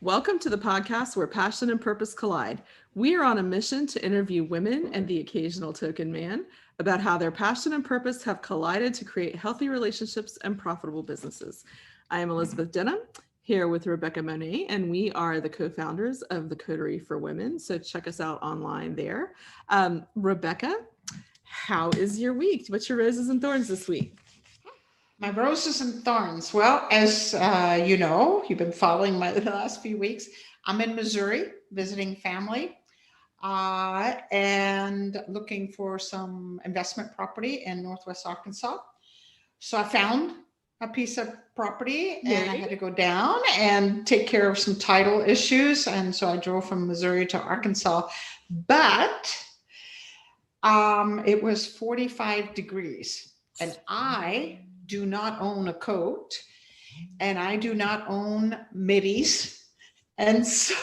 Welcome to the podcast where passion and purpose collide. We are on a mission to interview women and the occasional token man about how their passion and purpose have collided to create healthy relationships and profitable businesses. I am Elizabeth Denham, here with Rebecca Monet, and we are the co-founders of the Coterie for Women. So check us out online there. Rebecca, how is your week? What's your roses and thorns this week? My roses and thorns. Well, as you know, you've been following the last few weeks. I'm in Missouri visiting family and looking for some investment property in Northwest Arkansas. So I found a piece of property and I had to go down and take care of some title issues. And so I drove from Missouri to Arkansas, but it was 45 degrees and I do not own a coat and I do not own middies. And so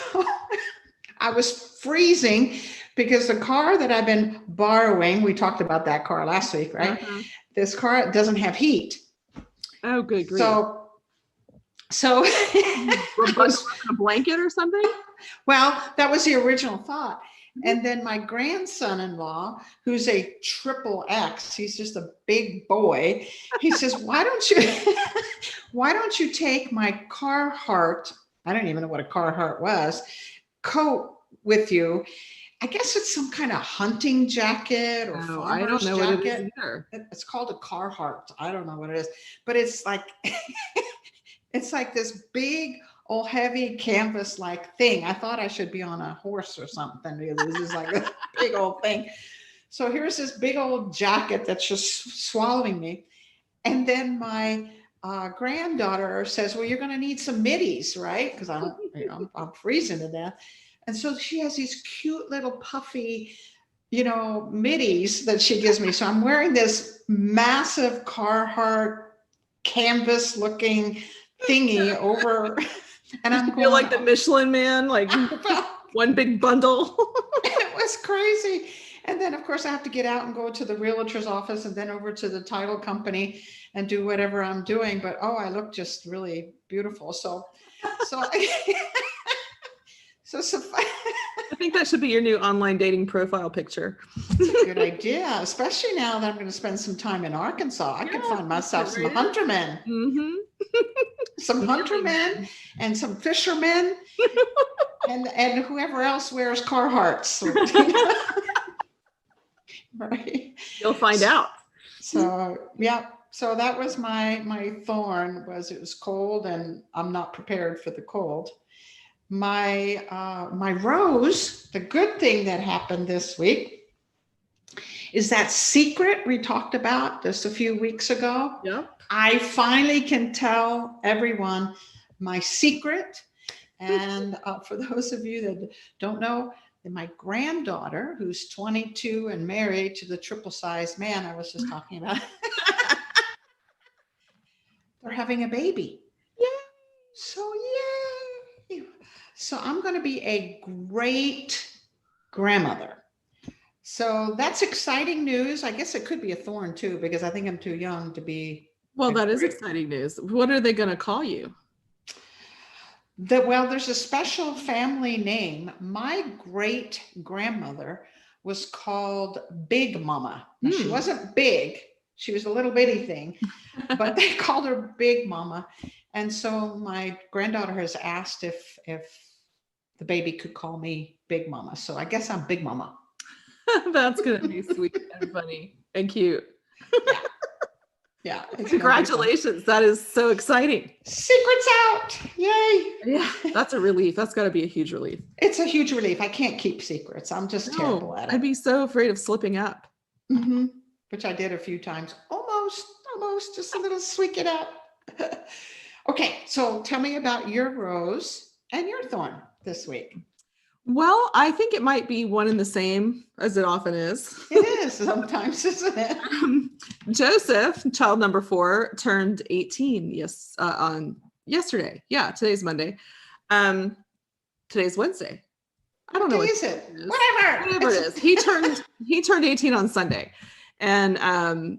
I was freezing because the car that I've been borrowing, we talked about that car last week, right? Uh-huh. This car doesn't have heat. Oh, good grief. So a blanket or something? Well, that was the original thought. And then my grandson-in-law, who's a triple X, he's just a big boy. He says, why don't you take my Carhartt, I don't even know what a Carhartt was, coat with you. I guess it's some kind of hunting jacket or I don't know jacket. What it is either. It's called a Carhartt. I don't know what it is, but it's like, it's like this big, old heavy canvas like thing. I thought I should be on a horse or something. This is like a big old thing. So here's this big old jacket that's just swallowing me. And then my granddaughter says, well, you're going to need some middies, right? Because I'm freezing to death. And so she has these cute little puffy, middies that she gives me. So I'm wearing this massive Carhartt canvas looking thingy over. And I'm feel like the Michelin Man, like one big bundle. It was crazy. And then, of course, I have to get out and go to the realtor's office and then over to the title company and do whatever I'm doing. But, I look just really beautiful. So I think that should be your new online dating profile picture. That's a good idea, especially now that I'm going to spend some time in Arkansas. I could find myself some huntermen. Mm-hmm. Some huntermen and some fishermen and whoever else wears Carhartts. Right. You'll find out. So, yeah. So that was my thorn was it was cold and I'm not prepared for the cold. My rose, the good thing that happened this week is that secret we talked about just a few weeks ago. Yeah. I finally can tell everyone my secret. And for those of you that don't know, my granddaughter, who's 22 and married to the triple-sized man I was just talking about, they're having a baby. Yay! So yay! So I'm going to be a great grandmother. So that's exciting news. I guess it could be a thorn too, because I think I'm too young to be. Well, that is exciting news. What are they going to call you? There's a special family name. My great grandmother was called Big Mama. Now, she wasn't big. She was a little bitty thing, but they called her Big Mama. And so my granddaughter has asked if the baby could call me Big Mama. So I guess I'm Big Mama. That's going to be sweet and funny and cute. Yeah. Congratulations. That is so exciting. Secrets out. Yay. Yeah. That's a relief. That's got to be a huge relief. It's a huge relief. I can't keep secrets. I'm just terrible at it. I'd be so afraid of slipping up. Mm-hmm. Which I did a few times. Almost just a little squeak it out. Okay. So tell me about your rose and your thorn this week. Well, I think it might be one and the same, as it often is. It is sometimes, isn't it? Joseph, child number 4, turned 18 on yesterday. Yeah, today's Monday. Today's Wednesday. I don't know what is it. Whatever it is. He turned 18 on Sunday. And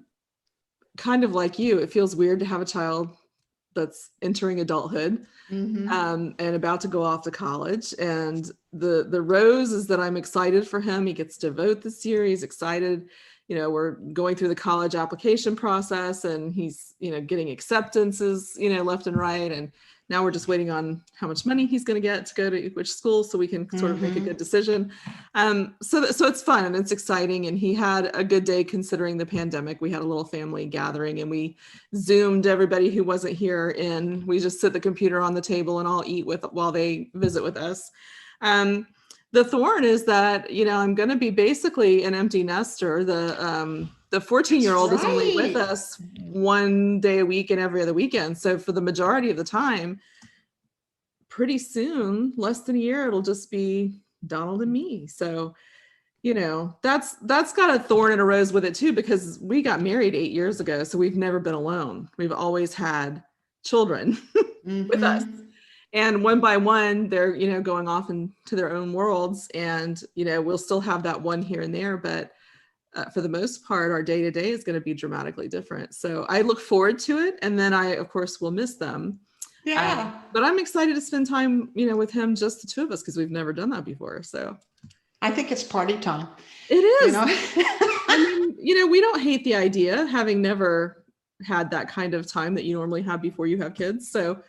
kind of like you, it feels weird to have a child that's entering adulthood. Mm-hmm. And about to go off to college. And the rose is that I'm excited for him. He gets to vote this year. He's excited. We're going through the college application process, and he's, getting acceptances, left and right. And now we're just waiting on how much money he's going to get to go to which school, so we can sort of make a good decision. So it's fun and it's exciting. And he had a good day considering the pandemic. We had a little family gathering, and we Zoomed everybody who wasn't here in. We just sit the computer on the table and all eat while they visit with us. The thorn is that, I'm going to be basically an empty nester. The 14-year-old is only with us one day a week and every other weekend. So for the majority of the time, pretty soon, less than a year, it'll just be Donald and me. So, that's got a thorn and a rose with it too, because we got married 8 years ago. So we've never been alone. We've always had children with us. And one by one, they're, going off into their own worlds. And, we'll still have that one here and there. But for the most part, our day-to-day is going to be dramatically different. So I look forward to it. And then I, of course, will miss them. Yeah. But I'm excited to spend time, with him, just the two of us, because we've never done that before. So I think it's party time. It is. I mean, we don't hate the idea, having never had that kind of time that you normally have before you have kids. So,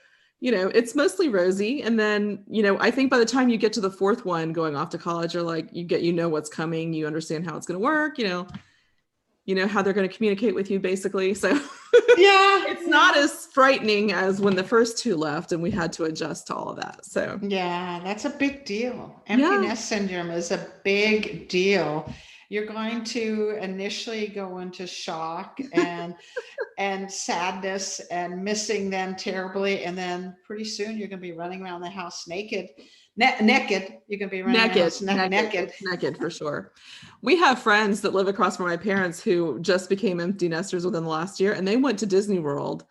it's mostly rosy. And then, I think by the time you get to the fourth one going off to college, you're like, you know what's coming, you understand how it's going to work, how they're going to communicate with you, basically. So yeah, it's not as frightening as when the first two left and we had to adjust to all of that. So yeah, that's a big deal. Empty nest syndrome is a big deal. You're going to initially go into shock and sadness and missing them terribly, and then pretty soon you're going to be running around the house naked. Naked. You're going to be running around naked for sure. We have friends that live across from my parents who just became empty nesters within the last year, and they went to Disney World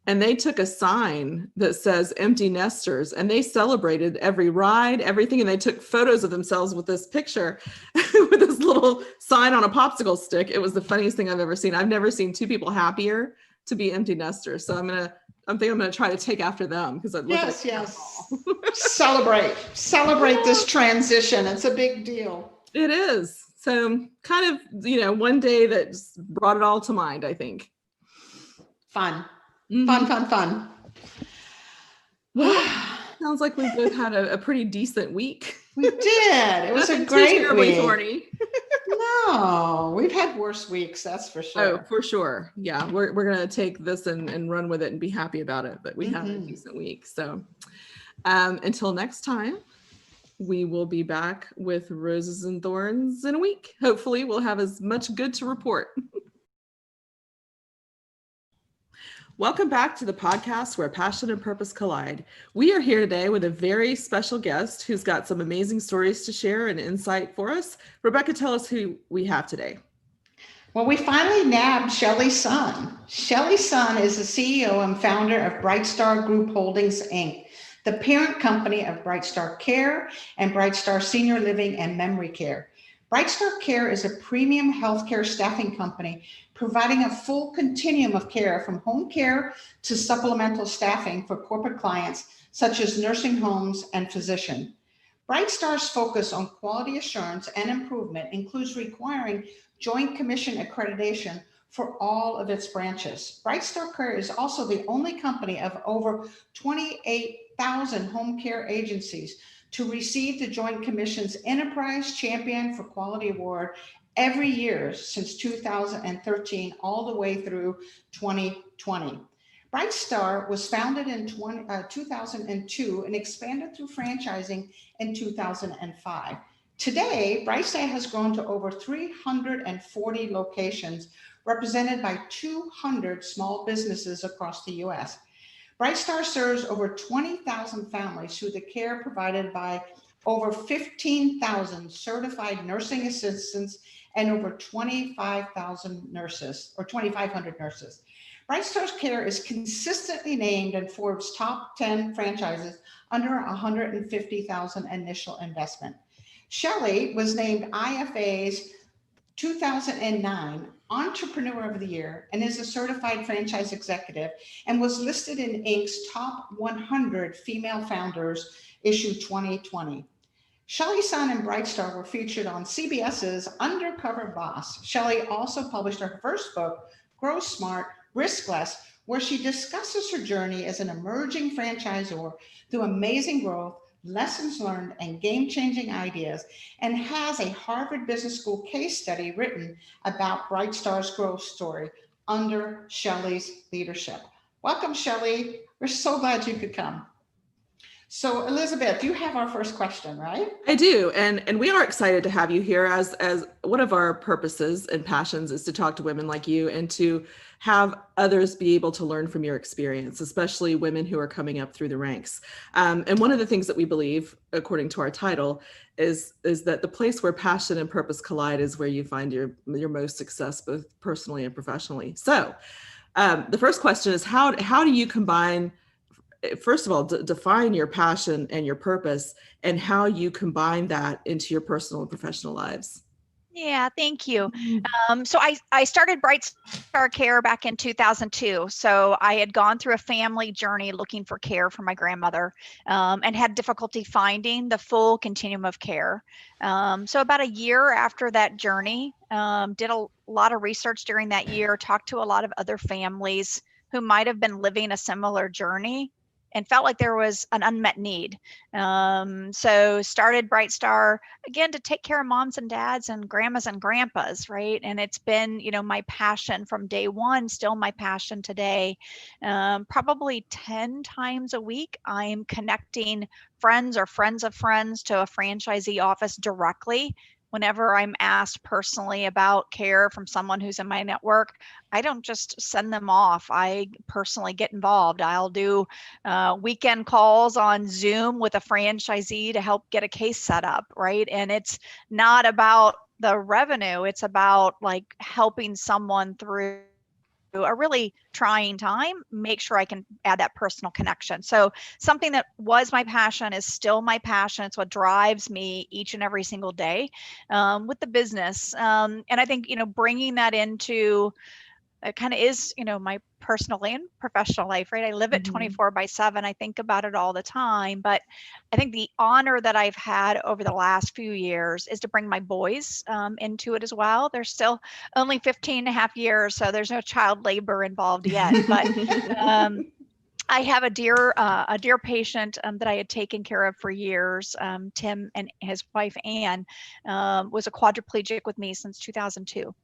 and they took a sign that says empty nesters, and they celebrated every ride, everything. And they took photos of themselves with this picture with this little sign on a popsicle stick. It was the funniest thing I've ever seen. I've never seen two people happier to be empty nesters. So I'm going to try to take after them, because I'd look yes. Celebrate this transition. It's a big deal. It is. So kind of, one day that just brought it all to mind, I think. Fun. Fun. Well, sounds like we both had a pretty decent week. We did. It was a great week. Thorny. No, we've had worse weeks, that's for sure. Oh, for sure. Yeah, we're going to take this and run with it and be happy about it. But we had a decent week. So until next time, we will be back with roses and thorns in a week. Hopefully, we'll have as much good to report. Welcome back to the podcast where passion and purpose collide. We are here today with a very special guest who's got some amazing stories to share and insight for us. Rebecca, tell us who we have today. Well, we finally nabbed Shelly Sun. Shelly Sun is the CEO and founder of Brightstar Group Holdings, Inc., the parent company of Brightstar Care and Brightstar Senior Living and Memory Care. Brightstar Care is a premium healthcare staffing company providing a full continuum of care, from home care to supplemental staffing for corporate clients such as nursing homes and physician. Brightstar's focus on quality assurance and improvement includes requiring Joint Commission accreditation for all of its branches. Brightstar Care is also the only company of over 28,000 home care agencies to receive the Joint Commission's Enterprise Champion for Quality Award every year since 2013, all the way through 2020. Brightstar was founded in 2002 and expanded through franchising in 2005. Today, Brightstar has grown to over 340 locations, represented by 200 small businesses across the U.S. Brightstar serves over 20,000 families through the care provided by over 15,000 certified nursing assistants and over 25,000 nurses, or 2,500 nurses. Brightstar's Care is consistently named in Forbes' top 10 franchises under $150,000 initial investment. Shelly was named IFA's 2009 Entrepreneur of the Year and is a certified franchise executive and was listed in Inc.'s Top 100 Female Founders issue 2020. Shelly Sun and Brightstar were featured on CBS's Undercover Boss. Shelly also published her first book, Grow Smart, Risk Less, where she discusses her journey as an emerging franchisor through amazing growth, lessons learned, and game-changing ideas, and has a Harvard Business School case study written about Brightstar's growth story under Shelly's leadership. Welcome, Shelly. We're so glad you could come. So Elizabeth, you have our first question, right? I do. And we are excited to have you here, as one of our purposes and passions is to talk to women like you and to have others be able to learn from your experience, especially women who are coming up through the ranks. And one of the things that we believe, according to our title, is that the place where passion and purpose collide is where you find your most success, both personally and professionally. So the first question is, how do you combine, first of all, define your passion and your purpose and how you combine that into your personal and professional lives? Yeah, thank you. So I started Bright Star Care back in 2002. So I had gone through a family journey looking for care for my grandmother and had difficulty finding the full continuum of care. So about a year after that journey, did a lot of research during that year, talked to a lot of other families who might have been living a similar journey and felt like there was an unmet need. So started Bright Star again to take care of moms and dads and grandmas and grandpas, right? And it's been, my passion from day one, still my passion today. Probably 10 times a week, I'm connecting friends or friends of friends to a franchisee office directly. Whenever I'm asked personally about care from someone who's in my network, I don't just send them off. I personally get involved. I'll do weekend calls on Zoom with a franchisee to help get a case set up, right? And it's not about the revenue. It's about like helping someone through a really trying time, make sure I can add that personal connection. So something that was my passion is still my passion. It's what drives me each and every single day with the business. And I think, bringing that into it kind of is, my personal and professional life, right? I live it 24/7. I think about it all the time, but I think the honor that I've had over the last few years is to bring my boys into it as well. They're still only 15 and a half years, so there's no child labor involved yet, but I have a dear patient that I had taken care of for years. Tim and his wife, Ann, was a quadriplegic with me since 2002.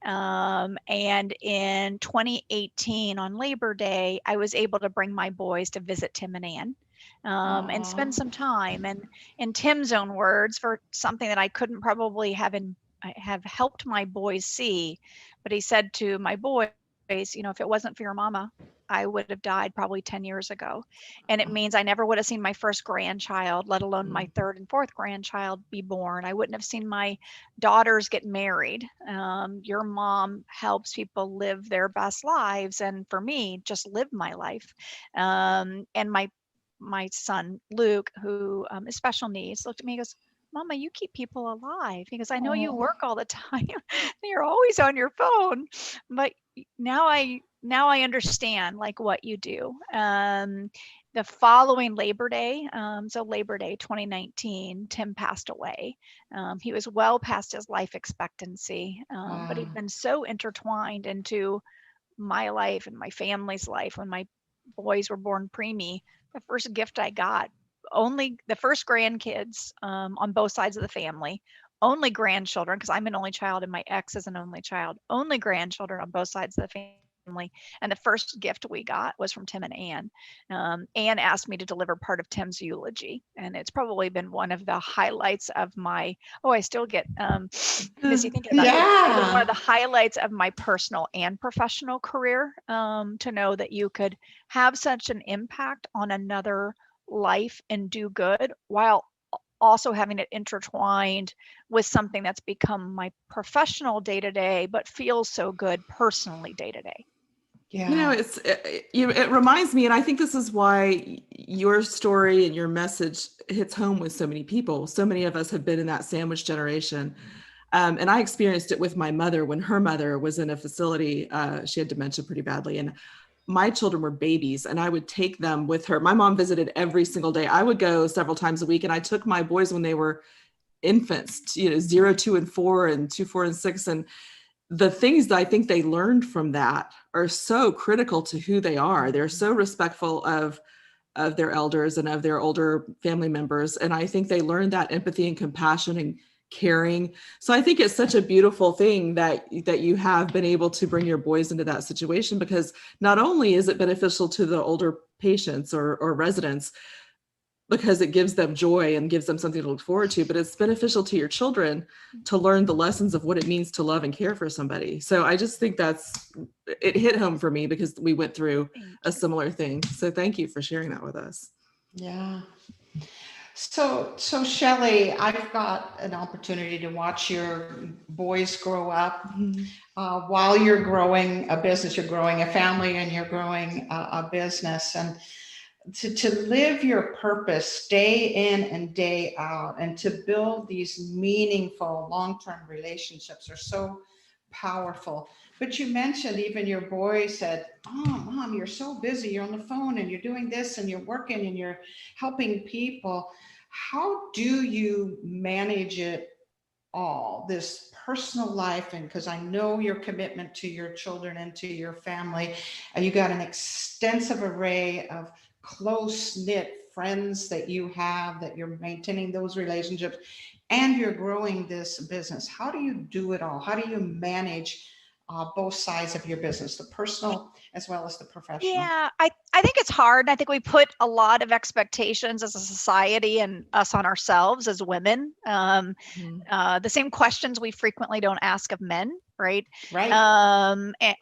And in 2018 on Labor Day, I was able to bring my boys to visit Tim and Ann and spend some time. And in Tim's own words, for something that I couldn't probably have helped my boys see, but he said to my boys, if it wasn't for your mama, I would have died probably 10 years ago. And it means I never would have seen my first grandchild, let alone my third and fourth grandchild be born. I wouldn't have seen my daughters get married. Your mom helps people live their best lives. And for me, just live my life. And my son, Luke, who is special needs, looked at me and goes, Mama, you keep people alive. Because I know you work all the time. You're always on your phone. But now I understand like what you do. The following Labor Day, so Labor Day 2019, Tim passed away. He was well past his life expectancy, but he'd been so intertwined into my life and my family's life. When my boys were born preemie, the first gift I got, only the first grandkids on both sides of the family, only grandchildren, because I'm an only child and my ex is an only child, only grandchildren on both sides of the family. And the first gift we got was from Tim and Ann. Ann asked me to deliver part of Tim's eulogy. And it's probably been one of the highlights of my, I still get busy thinking about it. One of the highlights of my personal and professional career, to know that you could have such an impact on another life and do good while also having it intertwined with something that's become my professional day-to-day, but feels so good personally day-to-day. Yeah. It reminds me, and I think this is why your story and your message hits home with so many people. So many of us have been in that sandwich generation. And I experienced it with my mother when her mother was in a facility. She had dementia pretty badly. And my children were babies and I would take them with her. My mom visited every single day. I would go several times a week, and I took my boys when they were infants, 0, 2, and 4, and 2, 4, and 6. And the things that I think they learned from that are so critical to who they are. They're so respectful of their elders and of their older family members. And I think they learned that empathy and compassion and caring. So I think it's such a beautiful thing that you have been able to bring your boys into that situation, because not only is it beneficial to the older patients or residents, because it gives them joy and gives them something to look forward to, but it's beneficial to your children to learn the lessons of what it means to love and care for somebody. So I just think it hit home for me because we went through a similar thing. So thank you for sharing that with us. Yeah. So Shelly, I've got an opportunity to watch your boys grow up. While you're growing a business, you're growing a family, and you're growing a business, and to live your purpose day in and day out, and to build these meaningful long-term relationships are so powerful. But you mentioned even your boy said, "Oh, Mom, you're so busy. You're on the phone and you're doing this and you're working and you're helping people." How do you manage it all, this personal life? And because I know your commitment to your children and to your family, you got an extensive array of close knit friends that you have, that you're maintaining those relationships, and you're growing this business. How do you do it all? How do you manage both sides of your business, the personal as well as the professional? Yeah, I think it's hard. I think we put a lot of expectations as a society and us on ourselves as women. The same questions we frequently don't ask of men, right? Right.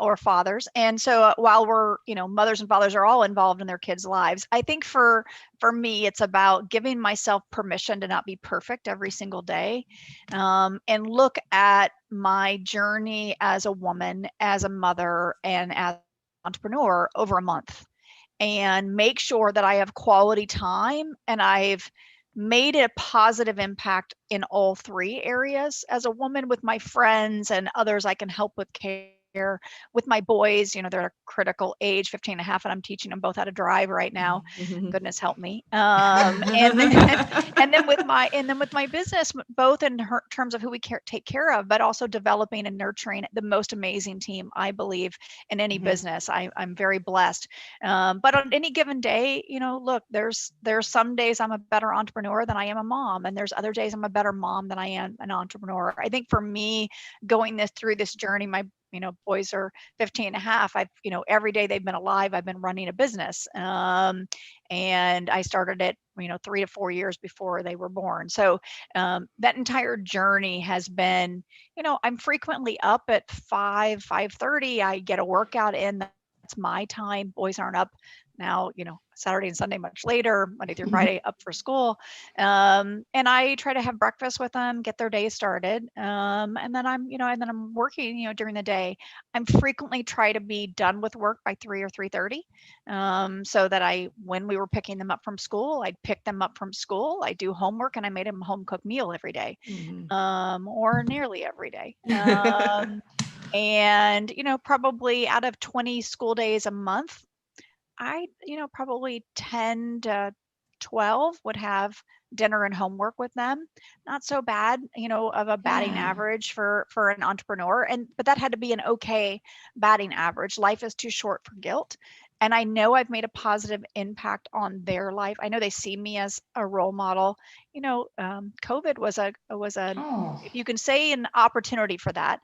Or fathers. And so while we're, mothers and fathers are all involved in their kids' lives, I think for me, it's about giving myself permission to not be perfect every single day, and look at my journey as a woman, as a mother, and as an entrepreneur over a month, and make sure that I have quality time and I've made a positive impact in all three areas. As a woman, with my friends and others I can help with care. With my boys, they're a critical age, 15 and a half, and I'm teaching them both how to drive right now. Goodness help me. And then with my business, both in terms of who we take care of, but also developing and nurturing the most amazing team, I believe, in any business. I'm very blessed. But on any given day, look, there's some days I'm a better entrepreneur than I am a mom, and there's other days I'm a better mom than I am an entrepreneur. I think for me, going through this journey, my boys are 15 and a half. I've, every day they've been alive, I've been running a business. And I started it, 3 to 4 years before they were born. So that entire journey has been, I'm frequently up at 5:30. I get a workout in. That's my time. Boys aren't up now, Saturday and Sunday much later, Monday through Friday up for school. And I try to have breakfast with them, get their day started. And then I'm working, during the day. I'm frequently try to be done with work by 3 or 3:30. So that when we were picking them up from school, I'd pick them up from school. I do homework, and I made them a home cooked meal every day, or nearly every day. And, probably out of 20 school days a month, probably 10 to 12 would have dinner and homework with them. Not so bad, of a batting average for an entrepreneur. But that had to be an okay batting average. Life is too short for guilt. And I know I've made a positive impact on their life. I know they see me as a role model. COVID was if you can say, an opportunity for that.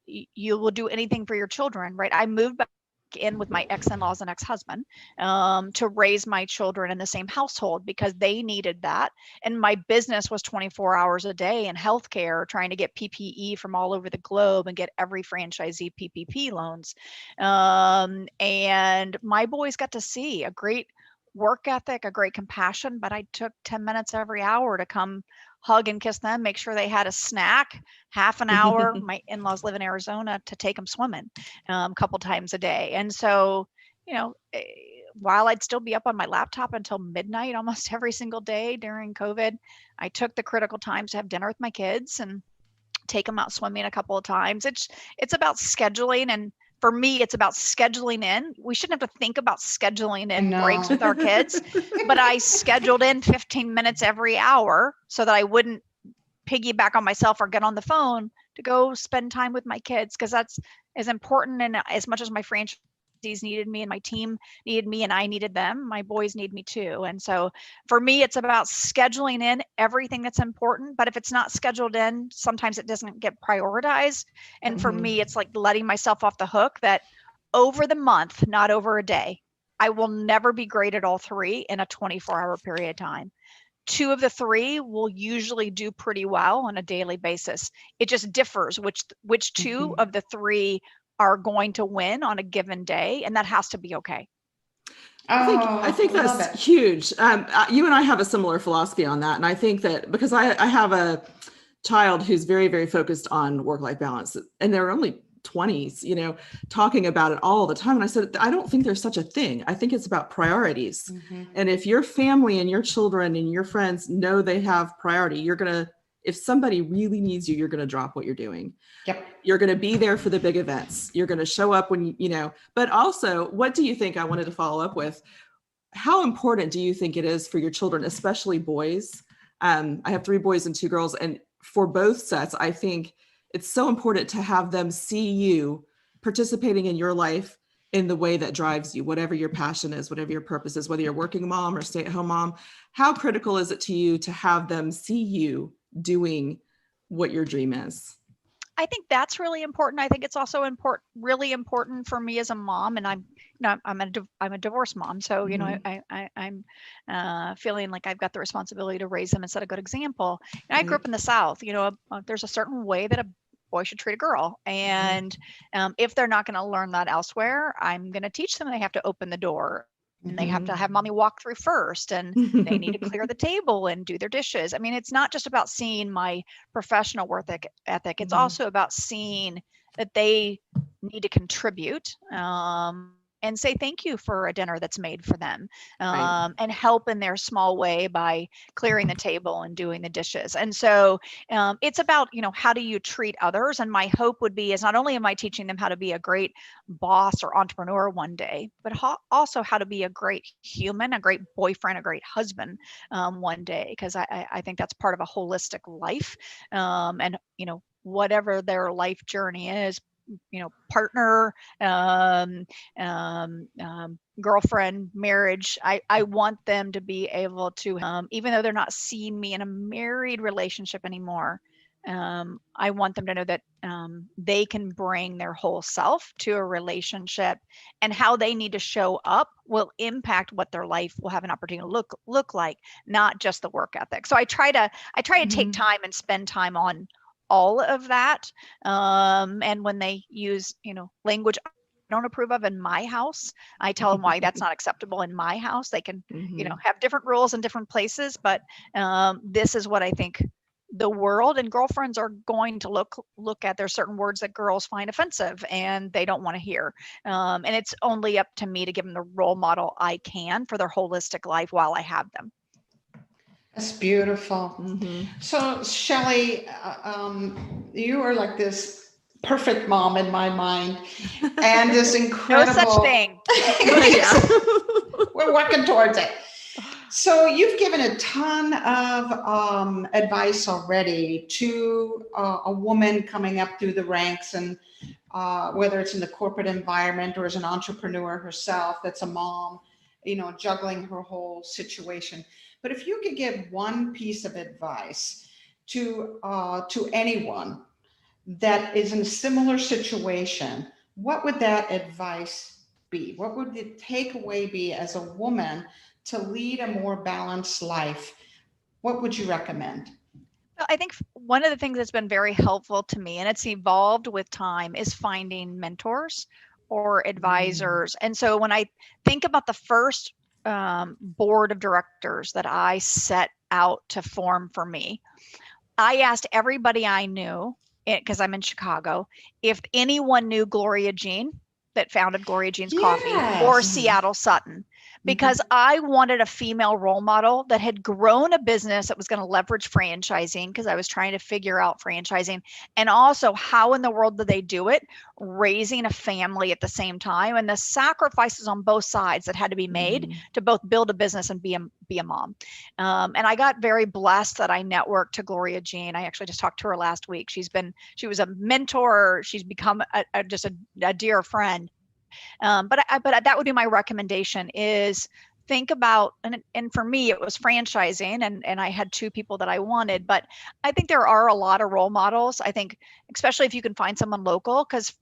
You will do anything for your children, right? I moved back in with my ex-in-laws and ex-husband to raise my children in the same household because they needed that. And my business was 24 hours a day in healthcare, trying to get PPE from all over the globe and get every franchisee PPP loans. And my boys got to see a great work ethic, a great compassion, but I took 10 minutes every hour to come hug and kiss them, make sure they had a snack, half an hour. My in-laws live in Arizona, to take them swimming a couple times a day. And so, while I'd still be up on my laptop until midnight almost every single day during COVID, I took the critical times to have dinner with my kids and take them out swimming a couple of times. It's about scheduling, and for me, it's about scheduling in. We shouldn't have to think about scheduling in breaks with our kids, but I scheduled in 15 minutes every hour so that I wouldn't piggyback on myself or get on the phone to go spend time with my kids, because that's as important. And as much as my franchisees needed me and my team needed me and I needed them, my boys need me too. And so for me, it's about scheduling in everything that's important. But if it's not scheduled in, sometimes it doesn't get prioritized. And for me, it's like letting myself off the hook that over the month, not over a day, I will never be great at all three in a 24-hour period of time. 2 of the 3 will usually do pretty well on a daily basis. It just differs which 2 of the 3 are going to win on a given day, and that has to be okay. I think that's huge. You and I have a similar philosophy on that. And I think that because I have a child who's very, very focused on work-life balance, and they're only 20s, you know, talking about it all the time. And I said, I don't think there's such a thing. I think it's about priorities. And if your family and your children and your friends know they have priority, you're going to, if somebody really needs you, you're going to drop what you're doing. Yep. You're going to be there for the big events. You're going to show up when, you know, but also, what do you think, I wanted to follow up with, how important do you think it is for your children, especially boys? I have 3 boys and 2 girls. And for both sets, I think it's so important to have them see you participating in your life in the way that drives you, whatever your passion is, whatever your purpose is, whether you're a working mom or stay-at-home mom. How critical is it to you to have them see you doing what your dream is? I think that's really important. I think it's also really important for me as a mom, and I'm a divorced mom, so you know I'm feeling like I've got the responsibility to raise them and set a good example. And I grew up in the South. You know, there's a certain way that a boy should treat a girl, and if they're not going to learn that elsewhere, I'm going to teach them they have to open the door. And they have to have mommy walk through first, and they need to clear the table and do their dishes. I mean, it's not just about seeing my professional work ethic. It's also about seeing that they need to contribute and say thank you for a dinner that's made for them, and help in their small way by clearing the table and doing the dishes. And so it's about, you know, how do you treat others? And my hope would be is not only am I teaching them how to be a great boss or entrepreneur one day, but also how to be a great human, a great boyfriend, a great husband one day, because I think that's part of a holistic life. And, you know, whatever their life journey is, you know, partner, girlfriend, marriage, I want them to be able to, even though they're not seeing me in a married relationship anymore, I want them to know that they can bring their whole self to a relationship, and how they need to show up will impact what their life will have an opportunity to look like, not just the work ethic. So I try to take time and spend time on all of that. And when they use, you know, language I don't approve of in my house, I tell them why that's not acceptable in my house. They can, you know, have different rules in different places, but this is what I think the world and girlfriends are going to look at. There's certain words that girls find offensive and they don't want to hear. And it's only up to me to give them the role model I can for their holistic life while I have them. That's beautiful. So Shelly, you are like this perfect mom in my mind, and this incredible. No such thing. We're working towards it. So you've given a ton of advice already to a woman coming up through the ranks, and whether it's in the corporate environment or as an entrepreneur herself, that's a mom, you know, juggling her whole situation. But if you could give one piece of advice to anyone that is in a similar situation, what would that advice be? What would the takeaway be as a woman to lead a more balanced life? What would you recommend? I think one of the things that's been very helpful to me, and it's evolved with time, is finding mentors or advisors. And so when I think about the first board of directors that I set out to form for me, I asked everybody I knew, because I'm in Chicago, if anyone knew Gloria Jean, that founded Gloria Jean's Coffee, or Seattle Sutton. because I wanted a female role model that had grown a business that was going to leverage franchising, because I was trying to figure out franchising, and also how in the world do they do it, raising a family at the same time, and the sacrifices on both sides that had to be made to both build a business and be a mom. And I got very blessed that I networked to Gloria Jean. I actually just talked to her last week. She was a mentor. She's become just a dear friend. But that would be my recommendation, is think about, and for me, it was franchising, and I had two people that I wanted, but I think there are a lot of role models. I think, especially if you can find someone local, because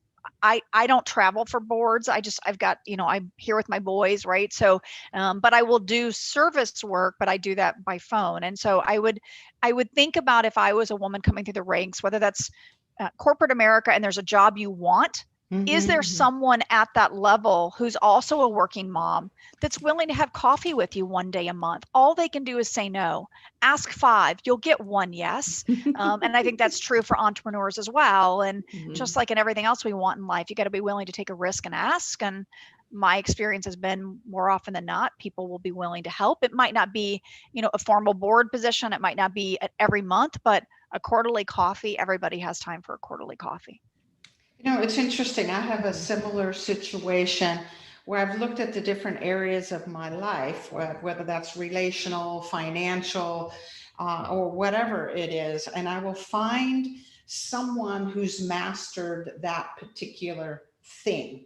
I don't travel for boards. I've got, I'm here with my boys, right? So, but I will do service work, but I do that by phone. And so I would think about, if I was a woman coming through the ranks, whether that's corporate America and there's a job you want, is there someone at that level who's also a working mom that's willing to have coffee with you one day a month? All they can do is say no. Ask 5, you'll get 1 yes. And I think that's true for entrepreneurs as well. And just like in everything else we want in life, you got to be willing to take a risk and ask. And my experience has been, more often than not, people will be willing to help. It might not be, a formal board position. It might not be at every month, but a quarterly coffee, everybody has time for a quarterly coffee. It's interesting. I have a similar situation where I've looked at the different areas of my life, whether that's relational, financial, or whatever it is, and I will find someone who's mastered that particular thing,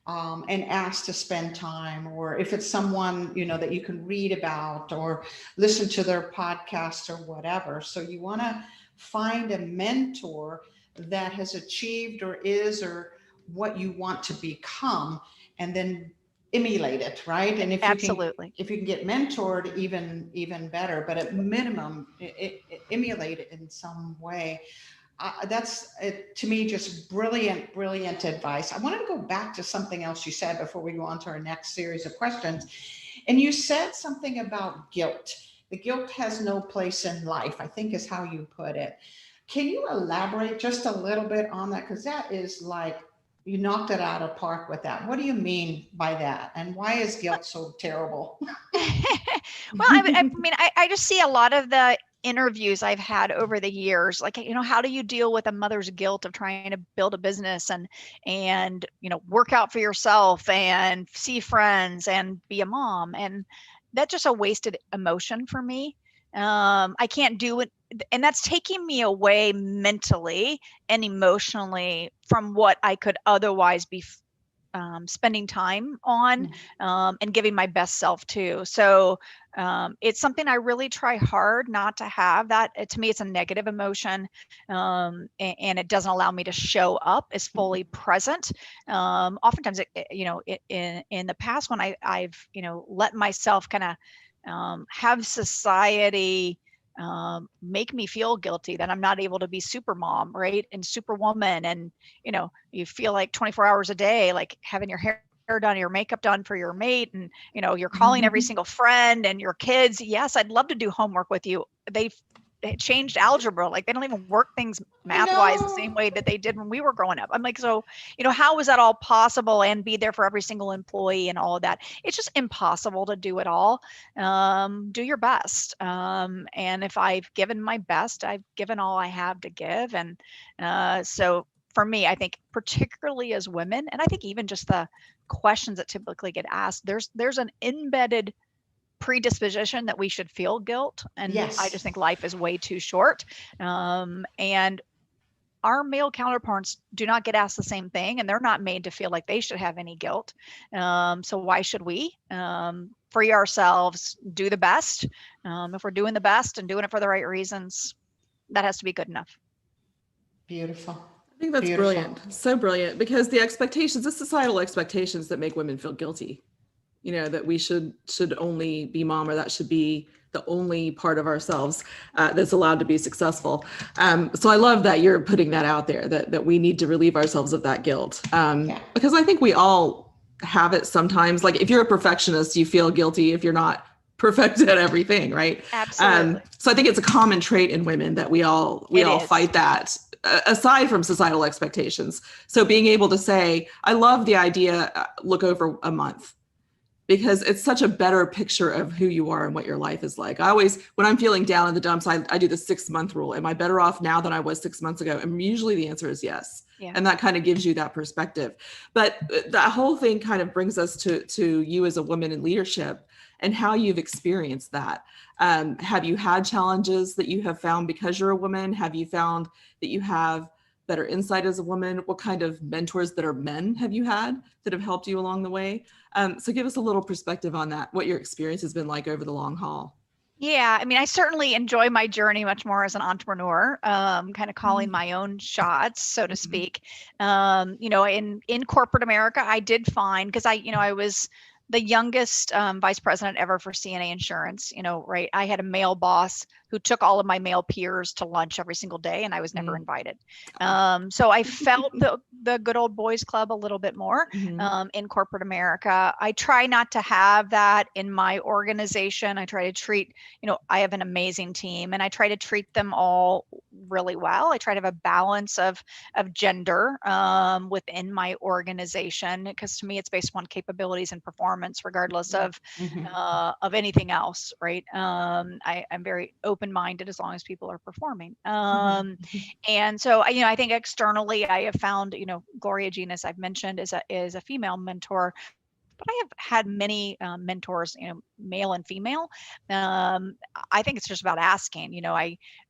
and ask to spend time, or if it's someone, that you can read about or listen to their podcast or whatever. So you want to find a mentor that has achieved or what you want to become, and then emulate it, right? And if you can get mentored, even better, but at minimum, emulate it in some way. That's to me, just brilliant advice. I wanted to go back to something else you said before we go on to our next series of questions. And you said something about guilt. The guilt has no place in life, I think is how you put it. Can you elaborate just a little bit on that? Because that is like, you knocked it out of the park with that. What do you mean by that? And why is guilt so terrible? Well, I just see a lot of the interviews I've had over the years, like, how do you deal with a mother's guilt of trying to build a business and work out for yourself and see friends and be a mom? And that's just a wasted emotion for me. I can't do it. And that's taking me away mentally and emotionally from what I could otherwise be spending time on, and giving my best self to. So it's something I really try hard not to have. That, to me, it's a negative emotion, and it doesn't allow me to show up as fully present. Oftentimes, in the past, when I've let myself kind of have society make me feel guilty that I'm not able to be super mom, right? And superwoman. And, you feel like 24 hours a day, like having your hair done, your makeup done for your mate. And, you're calling every single friend and your kids. Yes, I'd love to do homework with you. They've changed algebra. Like, they don't even work things math-wise the same way that they did when we were growing up. I'm like, so, how is that all possible, and be there for every single employee and all of that? It's just impossible to do it all. Do your best. And if I've given my best, I've given all I have to give. And so for me, I think particularly as women, and I think even just the questions that typically get asked, there's an embedded predisposition that we should feel guilt. And yes. I just think life is way too short. And our male counterparts do not get asked the same thing, and they're not made to feel like they should have any guilt. So why should we? Free ourselves, do the best. If we're doing the best and doing it for the right reasons, that has to be good enough. Beautiful. I think that's brilliant. So brilliant, because the societal expectations that make women feel guilty, that we should only be mom, or that should be the only part of ourselves that's allowed to be successful. So I love that you're putting that out there, that we need to relieve ourselves of that guilt. Because I think we all have it sometimes. Like, if you're a perfectionist, you feel guilty if you're not perfect at everything, right? Absolutely. So I think it's a common trait in women that we all fight that, aside from societal expectations. So being able to say, I love the idea, look over a month, because it's such a better picture of who you are and what your life is like. I always, when I'm feeling down in the dumps, I do the 6-month rule. Am I better off now than I was 6 months ago? And usually the answer is yes. Yeah. And that kind of gives you that perspective. But that whole thing kind of brings us to you as a woman in leadership and how you've experienced that. Have you had challenges that you have found because you're a woman? Have you found that you have better insight as a woman? What kind of mentors that are men have you had that have helped you along the way? So give us a little perspective on that, what your experience has been like over the long haul. Yeah, I mean, I certainly enjoy my journey much more as an entrepreneur, kind of calling my own shots, so to speak. In corporate America, I did find, because I was the youngest vice president ever for CNA Insurance, right? I had a male boss who took all of my male peers to lunch every single day, and I was never invited. So I felt the good old boys club a little bit more in corporate America. I try not to have that in my organization. I try to treat, I have an amazing team, and I try to treat them all really well. I try to have a balance of gender within my organization, because to me, it's based on capabilities and performance, regardless of anything else, right? I'm very open-minded as long as people are performing. And so, I think externally, I have found, Gloria Jean, as I've mentioned, is a female mentor. But I have had many mentors, male and female. I think it's just about asking.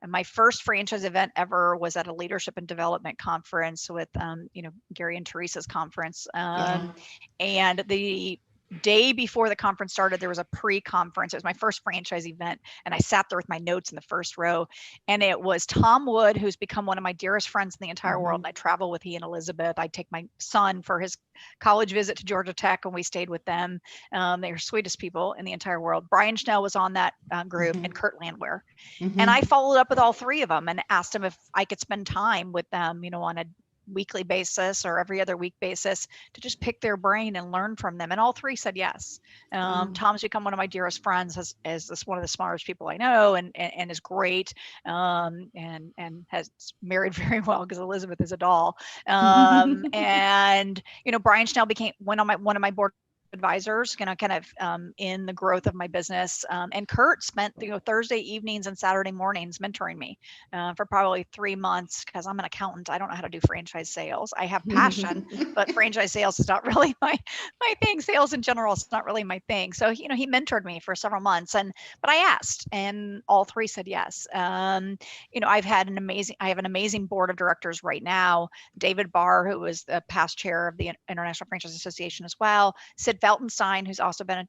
My first franchise event ever was at a leadership and development conference with, Gary and Teresa's conference. And the day before the conference started, there was a pre-conference. It was my first franchise event, and I sat there with my notes in the first row, and it was Tom Wood, who's become one of my dearest friends in the entire world, and I travel with he and Elizabeth. I take my son for his college visit to Georgia Tech, and we stayed with them. They are sweetest people in the entire world. Brian Schnell was on that group, and Kurt Landwehr. And I followed up with all three of them and asked them if I could spend time with them, on a weekly basis or every other week basis, to just pick their brain and learn from them. And all three said yes. Tom's become one of my dearest friends, as one of the smartest people I know, and is great, and has married very well, because Elizabeth is a doll. And Brian Schnell one of my board advisors, kind of in the growth of my business. And Kurt spent Thursday evenings and Saturday mornings mentoring me for probably 3 months, because I'm an accountant. I don't know how to do franchise sales. I have passion, but franchise sales is not really my thing. Sales in general is not really my thing. So he mentored me for several months, but I asked, and all three said yes. I have an amazing board of directors right now. David Barr, who was the past chair of the International Franchise Association as well. Sid Feltenstein, who's also been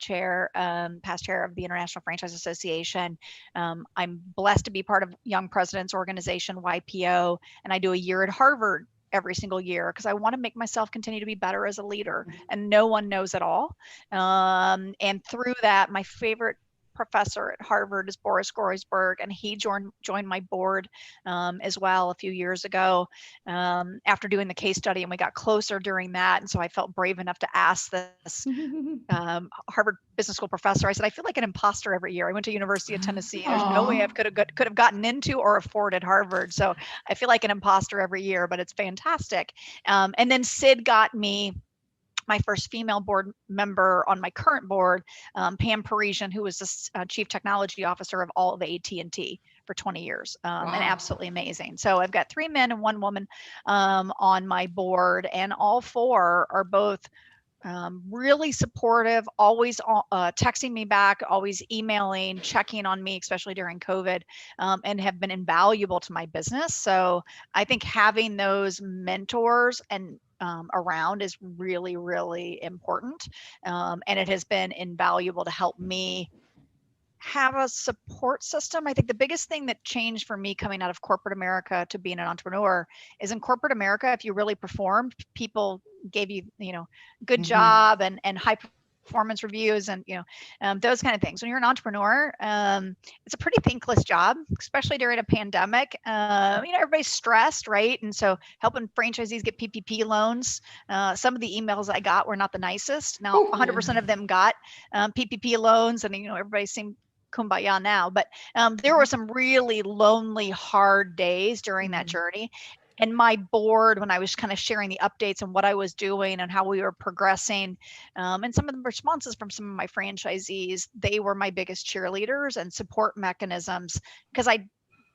past chair of the International Franchise Association. I'm blessed to be part of Young Presidents Organization, YPO, and I do a year at Harvard every single year, because I want to make myself continue to be better as a leader, and no one knows it all. And through that, my favorite professor at Harvard is Boris Groysberg, and he joined my board as well a few years ago after doing the case study, and we got closer during that. And so I felt brave enough to ask this Harvard Business School professor. I said, I feel like an imposter every year. I went to University of Tennessee. There's no way I could have gotten into or afforded Harvard. So I feel like an imposter every year, but it's fantastic. And then Sid got me my first female board member on my current board, Pam Parisian, who was the chief technology officer of all of AT&T for 20 years, and absolutely amazing. So I've got 3 men and 1 woman on my board, and all 4 are both really supportive, always texting me back, always emailing, checking on me, especially during COVID, and have been invaluable to my business. So I think having those mentors and around is really, really important. And it has been invaluable to help me have a support system. I think the biggest thing that changed for me coming out of corporate America to being an entrepreneur is, in corporate America, if you really performed, people gave you, good job and high performance reviews and, those kind of things. When you're an entrepreneur, it's a pretty thankless job, especially during a pandemic. Everybody's stressed, right? And so helping franchisees get PPP loans, some of the emails I got were not the nicest. Now, 100% of them got PPP loans, and, everybody seemed kumbaya now, but there were some really lonely, hard days during that journey. And my board, when I was kind of sharing the updates and what I was doing and how we were progressing, and some of the responses from some of my franchisees, they were my biggest cheerleaders and support mechanisms, because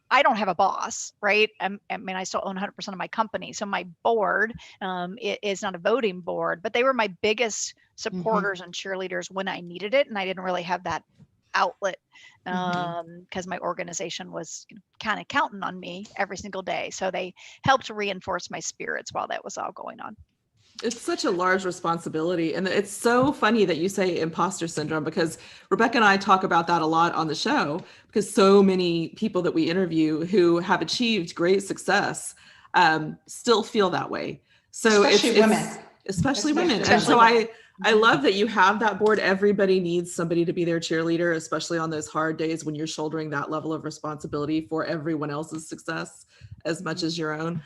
I don't have a boss, right? I mean, I still own 100% of my company. So my board is not a voting board, but they were my biggest supporters and cheerleaders when I needed it. And I didn't really have that outlet because my organization was kind of counting on me every single day. So they helped reinforce my spirits while that was all going on. It's such a large responsibility. And it's so funny that you say imposter syndrome, because Rebecca and I talk about that a lot on the show, because so many people that we interview who have achieved great success still feel that way. So especially women. Especially women. And so I love that you have that board. Everybody needs somebody to be their cheerleader, especially on those hard days when you're shouldering that level of responsibility for everyone else's success as much as your own.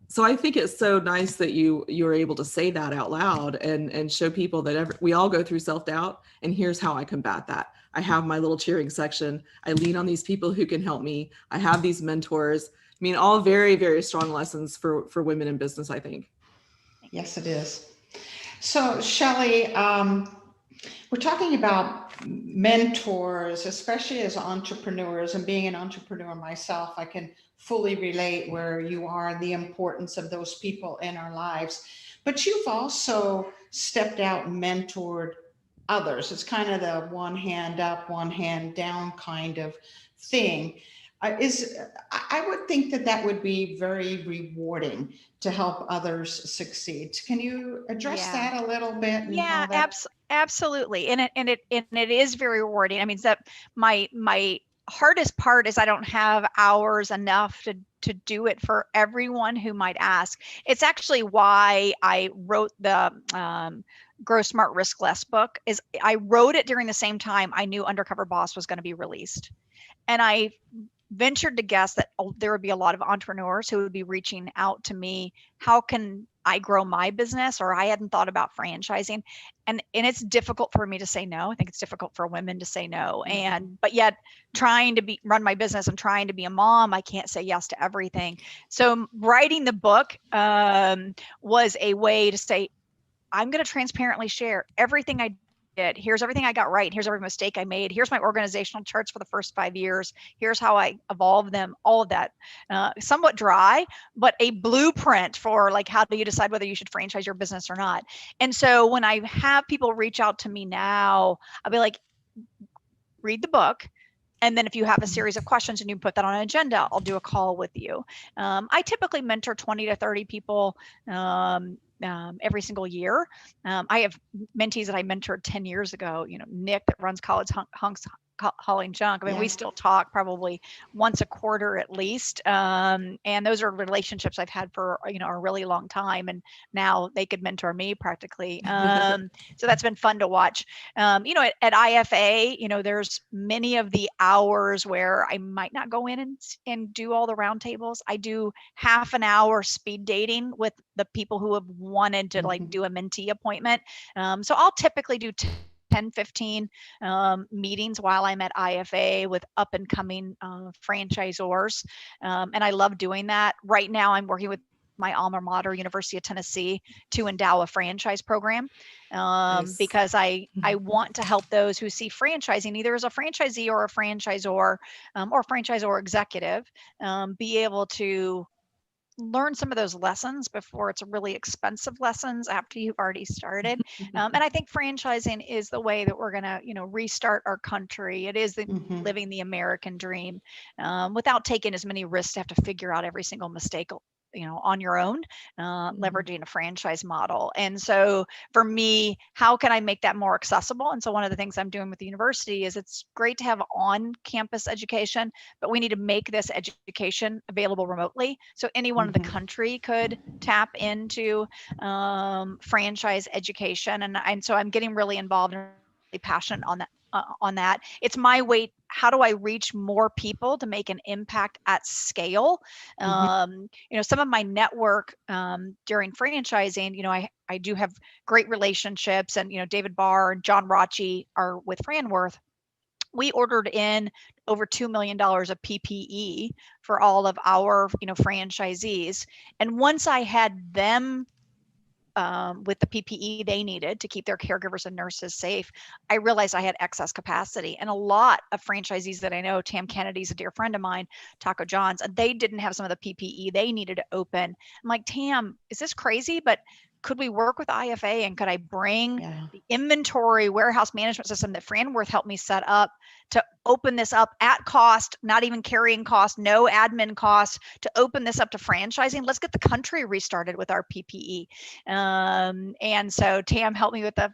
So I think it's so nice that you're able to say that out loud and show people that we all go through self-doubt, and here's how I combat that. I have my little cheering section. I lean on these people who can help me. I have these mentors. I mean, all very, very strong lessons for women in business, I think. Yes, it is. So Shelly, we're talking about mentors, especially as entrepreneurs, and being an entrepreneur myself, I can fully relate where you are and the importance of those people in our lives. But you've also stepped out and mentored others. It's kind of the one hand up, one hand down kind of thing. I would think that would be very rewarding to help others succeed. Can you address that a little bit? And yeah, absolutely. And it is very rewarding. I mean, that my hardest part is I don't have hours enough to do it for everyone who might ask. It's actually why I wrote the Grow Smart Risk Less book. Is I wrote it during the same time I knew Undercover Boss was going to be released. And I ventured to guess that there would be a lot of entrepreneurs who would be reaching out to me. How can I grow my business? Or I hadn't thought about franchising. And it's difficult for me to say no. I think it's difficult for women to say no. But yet trying to run my business and trying to be a mom, I can't say yes to everything. So writing the book was a way to say, I'm going to transparently share everything I did. Here's everything I got right. Here's every mistake I made. Here's my organizational charts for the first 5 years. Here's how I evolved them, all of that. Somewhat dry, but a blueprint for like, how do you decide whether you should franchise your business or not? And so when I have people reach out to me now, I'll be like, read the book. And then if you have a series of questions and you put that on an agenda, I'll do a call with you. I typically mentor 20 to 30 people every single year. I have mentees that I mentored 10 years ago, Nick that runs College Hunks Hauling Junk. I mean, we still talk probably once a quarter at least. And those are relationships I've had for, a really long time. And now they could mentor me practically. So that's been fun to watch. At IFA, there's many of the hours where I might not go in and do all the roundtables. I do half an hour speed dating with the people who have wanted to like do a mentee appointment. So I'll typically do 10, 15 meetings while I'm at IFA with up and coming franchisors. And I love doing that. Right now I'm working with my alma mater, University of Tennessee, to endow a franchise program because I want to help those who see franchising either as a franchisee or a franchisor or franchisor executive be able to learn some of those lessons before it's really expensive lessons after you've already started. And I think franchising is the way that we're going to, restart our country. It is living the American dream without taking as many risks to have to figure out every single mistake on your own, leveraging a franchise model. And so for me, how can I make that more accessible? And so one of the things I'm doing with the university is it's great to have on-campus education, but we need to make this education available remotely. So anyone in the country could tap into franchise education. And so I'm getting really involved and really passionate on that. It's my way. How do I reach more people to make an impact at scale? Some of my network during franchising, I do have great relationships, and David Barr and John Rocci are with Franworth. we ordered in over $2 million of PPE for all of our, franchisees. And once I had them with the PPE they needed to keep their caregivers and nurses safe, I realized I had excess capacity. And a lot of franchisees that I know, Tam Kennedy's a dear friend of mine, Taco John's, they didn't have some of the PPE they needed to open. I'm like, Tam, is this crazy? But could we work with IFA, and could I bring the inventory warehouse management system that Fran Worth helped me set up to open this up at cost, not even carrying cost, no admin cost, to open this up to franchising? Let's get the country restarted with our PPE. And so Tam helped me with the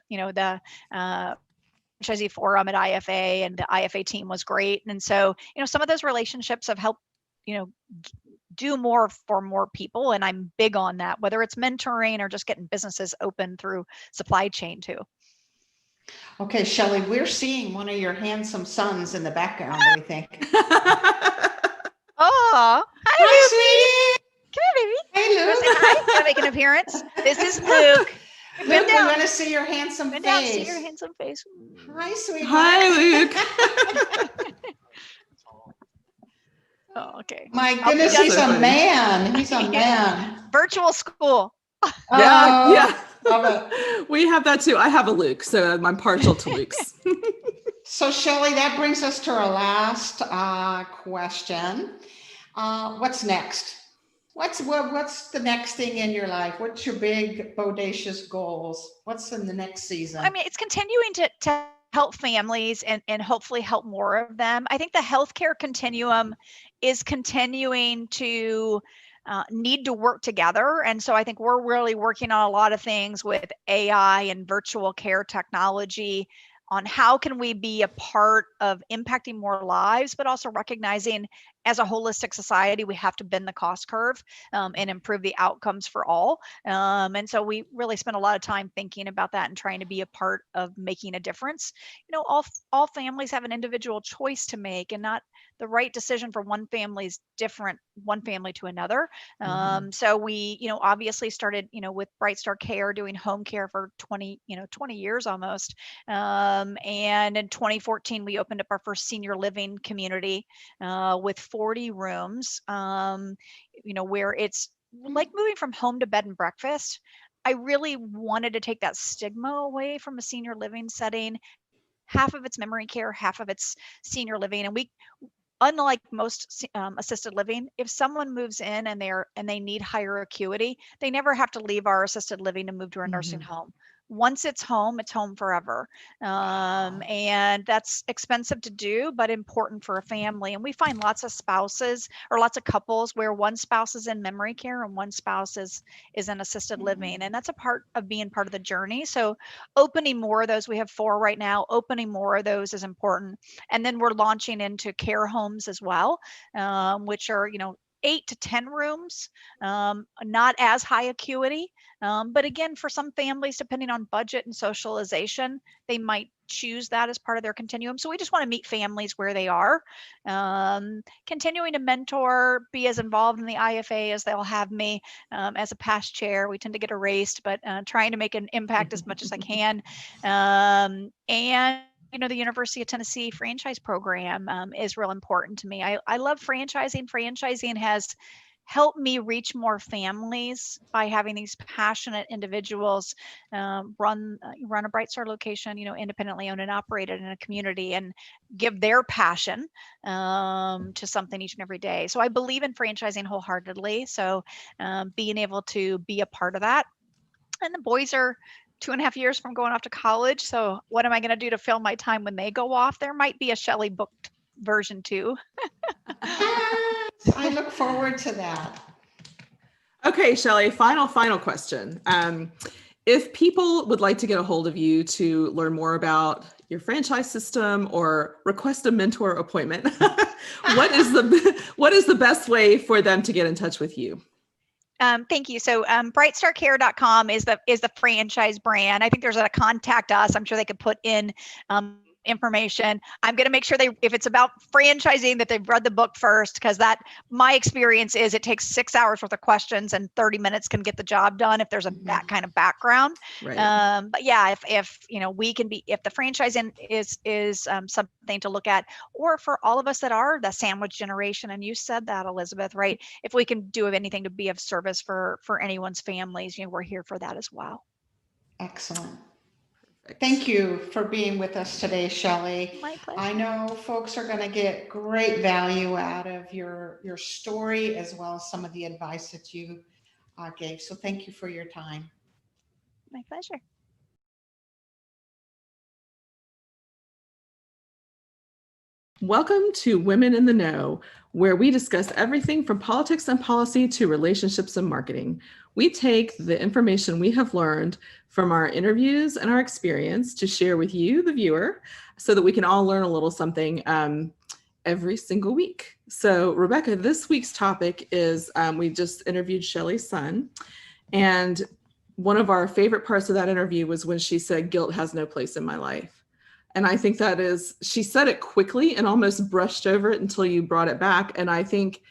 franchisee forum at IFA, and the IFA team was great. And so, some of those relationships have helped, do more for more people. And I'm big on that, whether it's mentoring or just getting businesses open through supply chain too. Okay, Shelly, we're seeing one of your handsome sons in the background, I think. Oh, hi, sweetie. Come here, baby. Hey, Luke. Hi. Can I make an appearance? This is Luke. Luke, we want to see your handsome face. Down, see your handsome face. Hi, sweetheart. Hi, Luke. Oh, okay. My goodness, he's a man. He's a man. Virtual school. Yeah. Love it. We have that too. I have a Luke, so I'm partial to Luke's. So, Shelly, that brings us to our last question. What's next? What's the next thing in your life? What's your big bodacious goals? What's in the next season? I mean, it's continuing to help families and hopefully help more of them. I think the healthcare continuum is continuing to need to work together. And so I think we're really working on a lot of things with AI and virtual care technology on how can we be a part of impacting more lives, but also recognizing as a holistic society, we have to bend the cost curve and improve the outcomes for all. And so we really spend a lot of time thinking about that and trying to be a part of making a difference. All families have an individual choice to make, and not the right decision for one family is different, one family to another. So we, obviously started, with Bright Star Care doing home care for 20 years almost. And in 2014, we opened up our first senior living community with 40 rooms, where it's like moving from home to bed and breakfast. I really wanted to take that stigma away from a senior living setting. Half of it's memory care, half of it's senior living. And unlike most assisted living, if someone moves in and they need higher acuity, they never have to leave our assisted living to move to a nursing home. Once it's home forever. And that's expensive to do, but important for a family. And we find lots of spouses or lots of couples where one spouse is in memory care and one spouse is in assisted living. And that's a part of being part of the journey. So opening more of those, we have 4 right now, opening more of those is important. And then we're launching into care homes as well, which are, 8 to 10 rooms, not as high acuity. But again, for some families, depending on budget and socialization, they might choose that as part of their continuum. So we just want to meet families where they are, continuing to mentor, be as involved in the IFA as they'll have me as a past chair. We tend to get erased, but trying to make an impact as much as I can. And the University of Tennessee franchise program is real important to me. I love franchising. Franchising has helped me reach more families by having these passionate individuals run a Bright Star location, independently owned and operated in a community, and give their passion to something each and every day. So I believe in franchising wholeheartedly. So being able to be a part of that. And the boys are 2.5 years from going off to college. So what am I going to do to fill my time when they go off? There might be a Shelly booked version 2. I look forward to that. Okay, Shelly, final question. If people would like to get a hold of you to learn more about your franchise system or request a mentor appointment, what is the best way for them to get in touch with you? Thank you. So brightstarcare.com is the franchise brand. I think there's a contact us. I'm sure they could put in information. I'm going to make sure if it's about franchising, that they've read the book first, because my experience is it takes 6 hours worth of questions and 30 minutes can get the job done if there's that kind of background. Right. But yeah, if we can be, if the franchising is something to look at, or for all of us that are the sandwich generation, and you said that, Elizabeth, right? If we can do anything to be of service for anyone's families, we're here for that as well. Excellent. Thank you for being with us today, Shelly. My pleasure. I know folks are going to get great value out of your story, as well as some of the advice that you gave. So thank you for your time. My pleasure. Welcome to Women in the Know, where we discuss everything from politics and policy to relationships and marketing. We take the information we have learned from our interviews and our experience to share with you, the viewer, so that we can all learn a little something every single week. So Rebecca, this week's topic is, we just interviewed Shelly Sun, and one of our favorite parts of that interview was when she said, "Guilt has no place in my life." And I think she said it quickly and almost brushed over it until you brought it back. And I think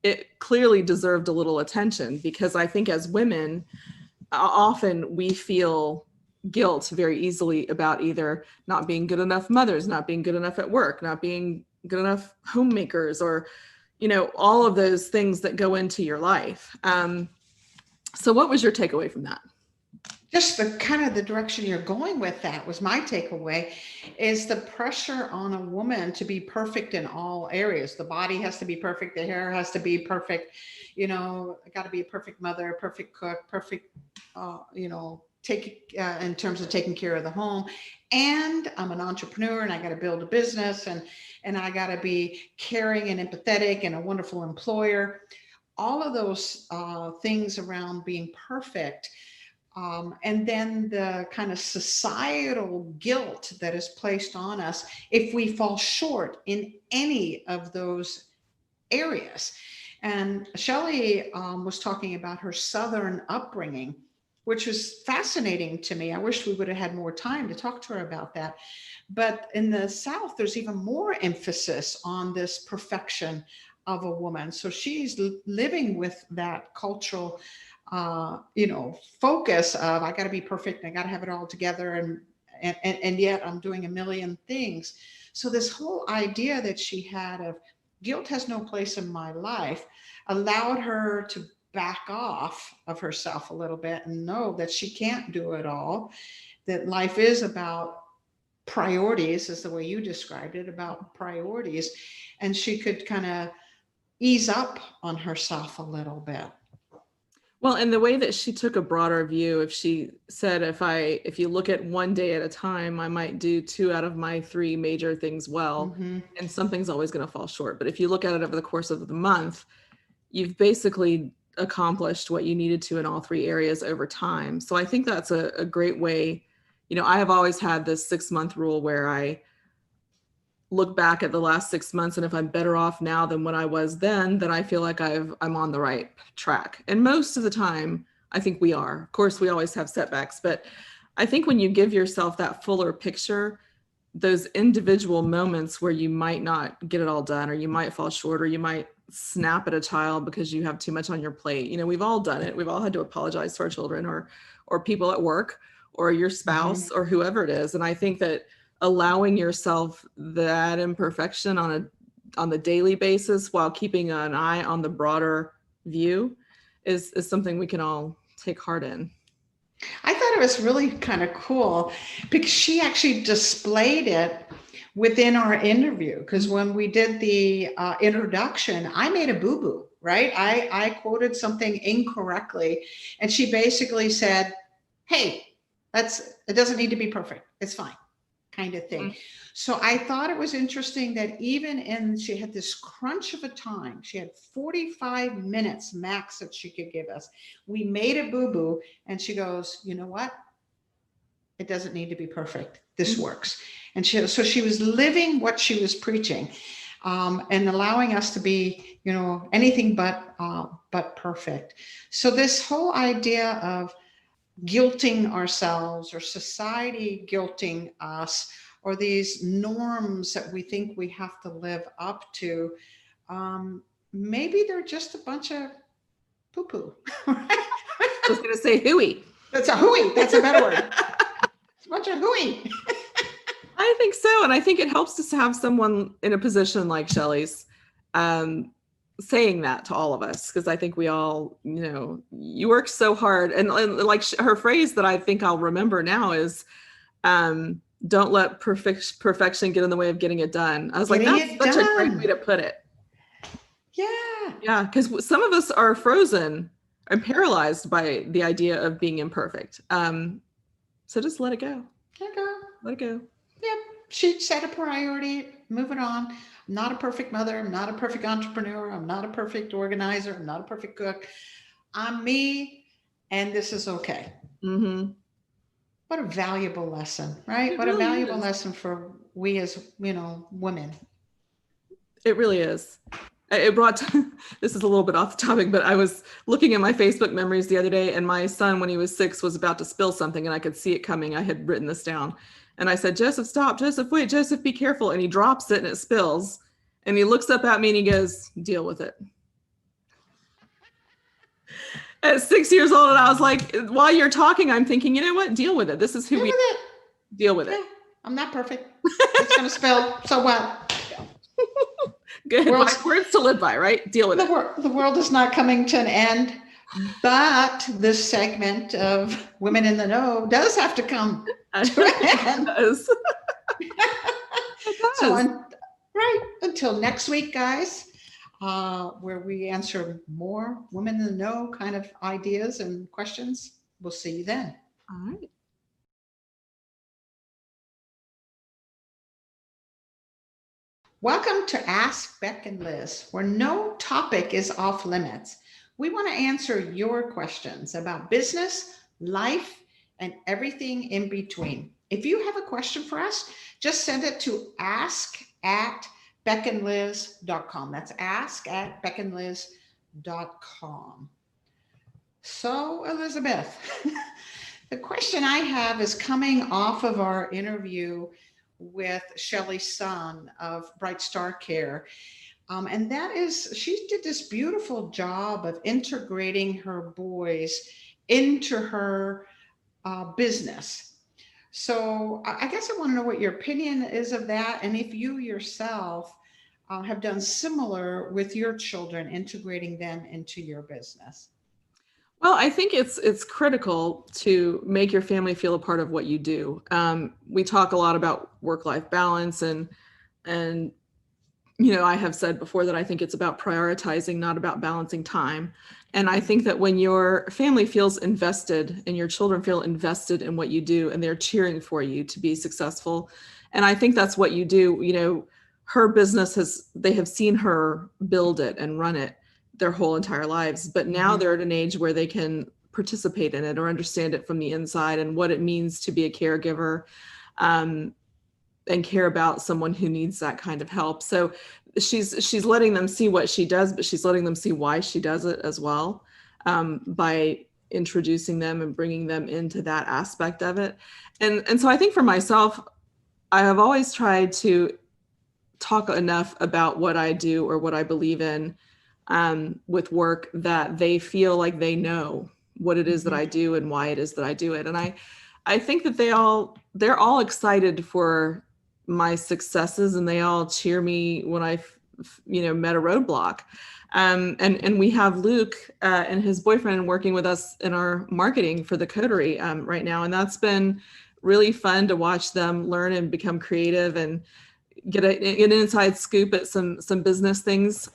it clearly deserved a little attention, because I think as women, often we feel guilt very easily about either not being good enough mothers, not being good enough at work, not being good enough homemakers, or, all of those things that go into your life. So what was your takeaway from that? Just the kind of the direction you're going with that was my takeaway, is the pressure on a woman to be perfect in all areas. The body has to be perfect. The hair has to be perfect. Got to be a perfect mother, perfect cook, perfect, in terms of taking care of the home. And I'm an entrepreneur and I got to build a business, and I got to be caring and empathetic and a wonderful employer. All of those things around being perfect. And then the kind of societal guilt that is placed on us if we fall short in any of those areas. And Shelly was talking about her Southern upbringing, which was fascinating to me. I wish we would have had more time to talk to her about that. But in the South, there's even more emphasis on this perfection of a woman. So she's living with that cultural focus of, I got to be perfect, and I got to have it all together, and yet I'm doing a million things. So this whole idea that she had of guilt has no place in my life allowed her to back off of herself a little bit and know that she can't do it all, that life is about priorities, is the way you described it, about priorities, and she could kind of ease up on herself a little bit. Well, and the way that she took a broader view, if she said, if you look at one day at a time, I might do 2 out of my 3 major things well, and something's always going to fall short. But if you look at it over the course of the month, you've basically accomplished what you needed to in all 3 areas over time. So I think that's a great way. I have always had this 6-month rule where I look back at the last 6 months, and if I'm better off now than when I was then I feel like I'm on the right track. And most of the time, I think we are. Of course, we always have setbacks, but I think when you give yourself that fuller picture, those individual moments where you might not get it all done, or you might fall short, or you might snap at a child because you have too much on your plate. We've all done it. We've all had to apologize to our children or people at work, or your spouse, or whoever it is. And I think that allowing yourself that imperfection on the daily basis while keeping an eye on the broader view is something we can all take heart in. I thought it was really kind of cool because she actually displayed it within our interview. Because when we did the introduction, I made a boo-boo, right? I quoted something incorrectly, and she basically said, "Hey, it doesn't need to be perfect. It's fine." Kind of thing. So I thought it was interesting that she had this crunch of a time. She had 45 minutes max that she could give us. We made a boo-boo, and she goes, "You know what? It doesn't need to be perfect. This works." And so she was living what she was preaching, and allowing us to be, anything but perfect. So this whole idea of guilting ourselves, or society guilting us or these norms that we think we have to live up to, maybe they're just a bunch of poo-poo. Right? I was going to say hooey. That's a hooey. That's a better word. It's a bunch of hooey. I think so. And I think it helps us to have someone in a position like Shelly's saying that to all of us, because I think we all, you work so hard. And like her phrase that I think I'll remember now is, don't let perfection get in the way of getting it done. I was like, that's such a great way to put it. Yeah. Yeah. Because some of us are frozen and paralyzed by the idea of being imperfect. So just let it go. Let it go. Let it go. Yep. She set a priority, moving on. I'm not a perfect mother. I'm not a perfect entrepreneur. I'm not a perfect organizer. I'm not a perfect cook. I'm me, and this is okay. Mm-hmm. What a valuable lesson, right? What really a valuable lesson for we as, women. It really is. It brought, this is a little bit off the topic, but I was looking at my Facebook memories the other day, and my son, when he was 6, was about to spill something, and I could see it coming. I had written this down, and I said, Joseph, stop. Joseph, wait. Joseph, be careful. And he drops it and it spills, and he looks up at me and he goes, deal with it. At 6 years old, and I was like, while you're talking, I'm thinking, you know what? Deal with it. This is who we deal with it. I'm not perfect. It's going to spill. So what? Good. Words to live by, right? Deal with it. The world is not coming to an end, but this segment of Women in the Know does have to come to an end. It does. So, until next week, guys. Where we answer more Women in the Know kind of ideas and questions. We'll see you then. All right. Welcome to Ask Beck and Liz, where no topic is off limits. We want to answer your questions about business, life, and everything in between. If you have a question for us, just send it to ask@beckandliz.com. That's ask@beckandliz.com. So, Elizabeth, the question I have is coming off of our interview with Shelly Sun of Bright Star Care. And that is, she did this beautiful job of integrating her boys into her business. So I guess I want to know what your opinion is of that, and if you yourself have done similar with your children, integrating them into your business. Well, I think it's critical to make your family feel a part of what you do. We talk a lot about work-life balance, and I have said before that I think it's about prioritizing, not about balancing time. And I think that when your family feels invested and your children feel invested in what you do, and they're cheering for you to be successful, and I think that's what you do. Her business they have seen her build it and run it their whole entire lives, but now they're at an age where they can participate in it or understand it from the inside and what it means to be a caregiver, and care about someone who needs that kind of help. So she's letting them see what she does, but she's letting them see why she does it as well, by introducing them and bringing them into that aspect of it. And so I think for myself, I have always tried to talk enough about what I do or what I believe in with work that they feel like they know what it is that I do and why it is that I do it. And I think that they're all excited for my successes, and they all cheer me when I met a roadblock. And we have Luke and his boyfriend working with us in our marketing for the coterie right now. And that's been really fun to watch them learn and become creative and get an inside scoop at some business things.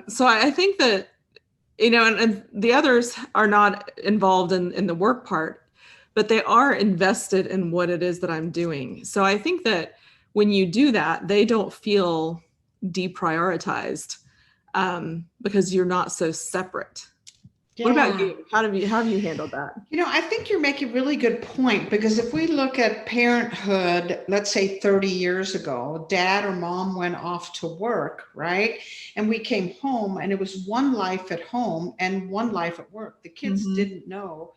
So I think that, and the others are not involved in the work part, but they are invested in what it is that I'm doing. So I think that when you do that, they don't feel deprioritized, because you're not so separate. Yeah. What about you? How have you handled that? I think you're making a really good point, because if we look at parenthood, let's say 30 years ago, dad or mom went off to work, right? And we came home, and it was one life at home and one life at work. The kids didn't know,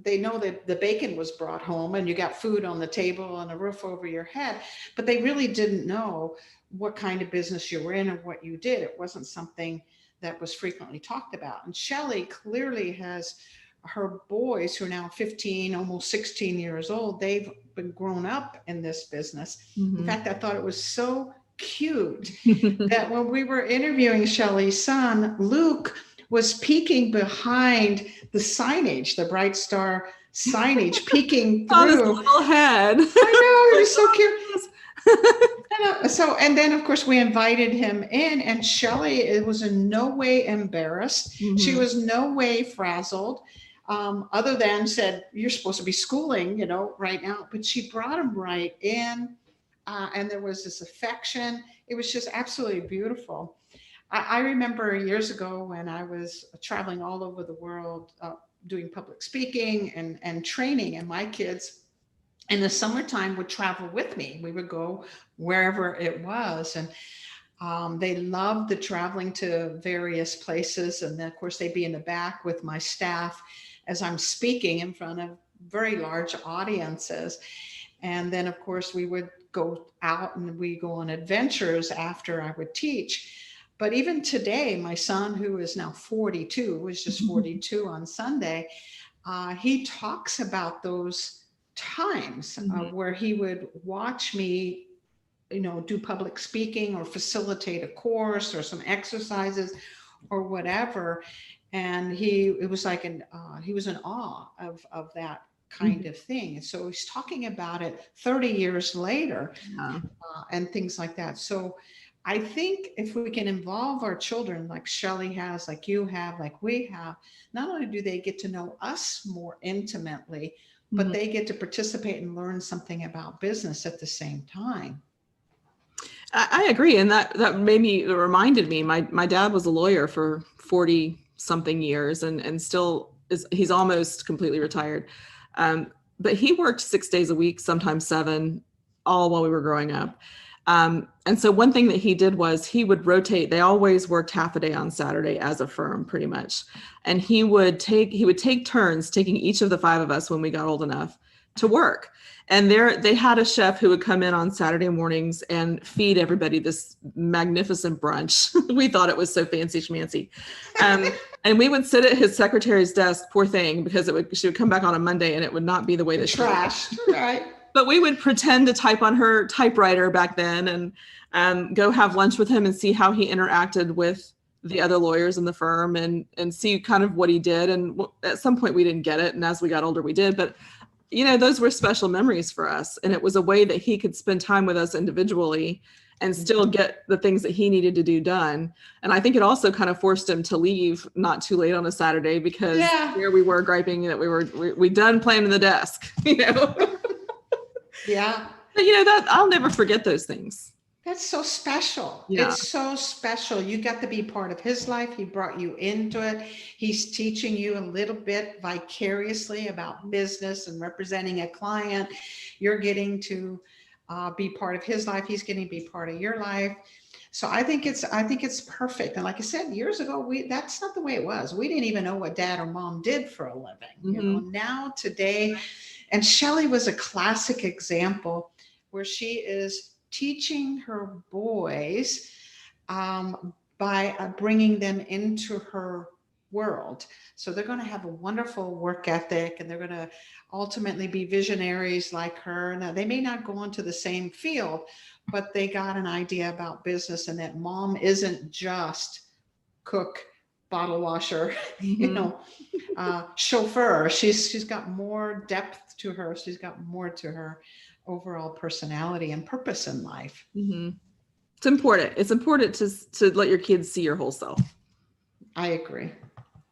they know that the bacon was brought home and you got food on the table and a roof over your head, but they really didn't know what kind of business you were in or what you did. It wasn't something that was frequently talked about. And Shelly clearly has her boys who are now 15, almost 16 years old. They've been grown up in this business. In fact, I thought it was so cute that when we were interviewing Shelly's son, Luke was peeking behind the signage, the Bright Star signage, peeking On his through. little head. I know, it was so cute. So, and then of course we invited him in, and Shelly was in no way embarrassed. She was no way frazzled, other than said, "You're supposed to be schooling, right now." But she brought him right in, and there was this affection. It was just absolutely beautiful. I remember years ago when I was traveling all over the world, doing public speaking and training, and my kids in the summertime would travel with me. We would go wherever it was. And they loved the traveling to various places. And then of course they'd be in the back with my staff as I'm speaking in front of very large audiences. And then of course we would go out and we go on adventures after I would teach. But even today, my son, who is now 42, was just 42 on Sunday, he talks about those times where he would watch me, do public speaking or facilitate a course or some exercises or whatever. And it was like he was in awe of that kind of thing. And so he's talking about it 30 years later and things like that. So I think if we can involve our children like Shelly has, like you have, like we have, not only do they get to know us more intimately, but they get to participate and learn something about business at the same time. I agree. And that reminded me, my dad was a lawyer for 40 something years and still he's almost completely retired. But he worked 6 days a week, sometimes 7, all while we were growing up. And so one thing that he did was he would rotate. They always worked half a day on Saturday as a firm, pretty much. And he would take turns taking each of the 5 of us when we got old enough to work. And they had a chef who would come in on Saturday mornings and feed everybody this magnificent brunch. We thought it was so fancy schmancy. And we would sit at his secretary's desk, poor thing, because she would come back on a Monday and it would not be the way that trashed, right? But we would pretend to type on her typewriter back then and go have lunch with him and see how he interacted with the other lawyers in the firm and see kind of what he did. And at some point we didn't get it. And as we got older, we did. But, those were special memories for us. And it was a way that he could spend time with us individually and still get the things that he needed to do done. And I think it also kind of forced him to leave not too late on a Saturday because here we were griping that we done planning the desk, Yeah. But that I'll never forget those things. That's so special. Yeah. It's so special. You got to be part of his life. He brought you into it. He's teaching you a little bit vicariously about business and representing a client. You're getting to be part of his life. He's getting to be part of your life. So I think it's perfect. And like I said, years ago, that's not the way it was. We didn't even know what dad or mom did for a living. Now, today, and Shelly was a classic example where she is teaching her boys by bringing them into her world. So they're going to have a wonderful work ethic and they're going to ultimately be visionaries like her. Now, they may not go into the same field, but they got an idea about business and that mom isn't just cook, bottle washer, chauffeur. She's got more depth to her. She's got more to her overall personality and purpose in life. It's important. It's important to let your kids see your whole self. I agree.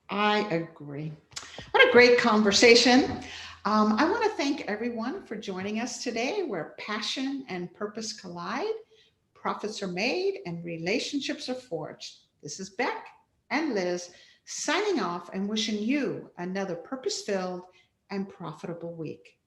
What a great conversation. I want to thank everyone for joining us today, where passion and purpose collide, profits are made, and relationships are forged. This is Beck and Liz signing off and wishing you another purpose-filled and profitable week.